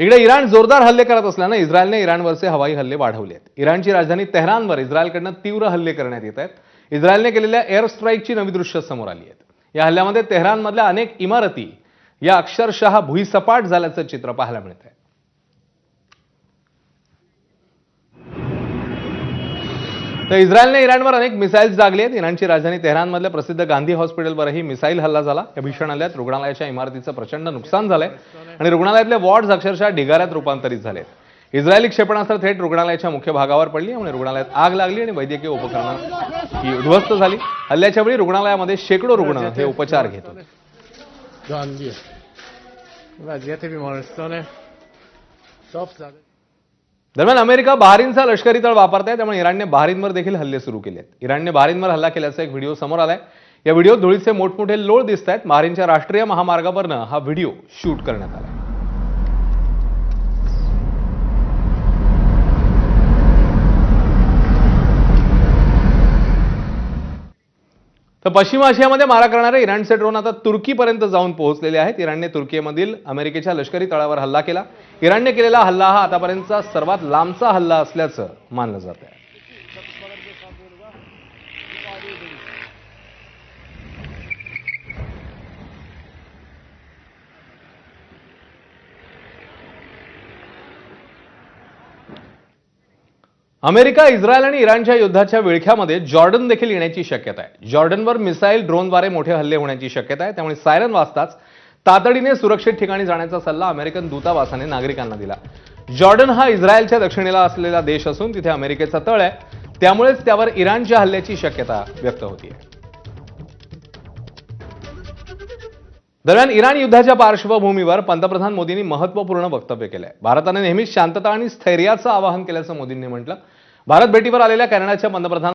इकडे इराण जोरदार हल्ले करत असल्याने इस्रायलने इराणवरचे हवाई हल्ले वाढवले आहेत। इराणची राजधानी तेहरानवर इस्रायलकडून तीव्र हल्ले करण्यात येत आहेत। इस्रायलने केलेल्या एअर स्ट्राईकची नवी दृश्य समोर आली आहेत। या हल्ल्यामध्ये तेहरानमधल्या अनेक इमारती या अक्षरशः भुईसपाट झाल्याचं चित्र पाहायला मिळतंय। तर इस्रायलने इराणवर अनेक मिसाईल्स दागले आहेत। इराणची राजधानी तेहरानमधल्या प्रसिद्ध गांधी हॉस्पिटलवरही मिसाईल हल्ला झाला। या भीषण हल्ल्यात रुग्णालयाच्या इमारतीचं प्रचंड नुकसान झालंय आणि रुग्णालयातले वॉर्ड्स अक्षरशः ढिगाऱ्यात रूपांतरित झालेत। इस्रायली क्षेपणास्त्र थेट रुग्णालयाच्या मुख्य भागावर पडली आणि रुग्णालयात आग लागली आणि वैद्यकीय उपकरणं ही उद्ध्वस्त झाली। हल्ल्याच्या वेळी रुग्णालयामध्ये शेकडो रुग्ण हे उपचार घेत होते। दरम्यान अमेरिका बहारीनचा लष्करी तळ वापरताय, त्यामुळे इराणने बहारीनवर देखील हल्ले सुरू केलेत। इराणने बहारीनवर हल्ला केल्याचा एक व्हिडिओ समोर आलाय। या व्हिडिओत धुळीचे मोठमोठे लोळ दिसत आहेत। बहारीनच्या राष्ट्रीय महामार्गावरनं हा व्हिडिओ शूट करण्यात आलाय। तर पश्चिम आशियामध्ये मारा करणारे इराणचे ड्रोन आता तुर्कीपर्यंत जाऊन पोहोचलेले आहेत। इराणने तुर्कीमधील अमेरिकेच्या लष्करी तळावर हल्ला केला। इराणने केलेला हल्ला हा आतापर्यंतचा सर्वात लांबचा हल्ला असल्याचं मानलं जात आहे। अमेरिका, इस्रायल आणि इराणच्या युद्धाच्या विळख्यामध्ये जॉर्डन देखील येण्याची शक्यता आहे। जॉर्डनवर मिसाईल ड्रोनद्वारे मोठे हल्ले होण्याची शक्यता आहे, त्यामुळे सायरन वाजताच तातडीने सुरक्षित ठिकाणी जाण्याचा सल्ला अमेरिकन दूतावासाने नागरिकांना दिला। जॉर्डन हा इस्रायलच्या दक्षिणेला असलेला देश असून तिथे अमेरिकेचा तळ आहे, त्यामुळेच त्यावर इराणच्या हल्ल्याची शक्यता व्यक्त होतीये। दरम्यान इराण युद्धाच्या पार्श्वभूमीवर पंतप्रधान मोदींनी महत्त्वपूर्ण वक्तव्य केलंय। भारताने नेहमीच शांतता आणि स्थैर्याचं आवाहन केल्याचं मोदींनी म्हटलं। भारत भेटीवर आलेल्या कॅनडाच्या पंतप्रधान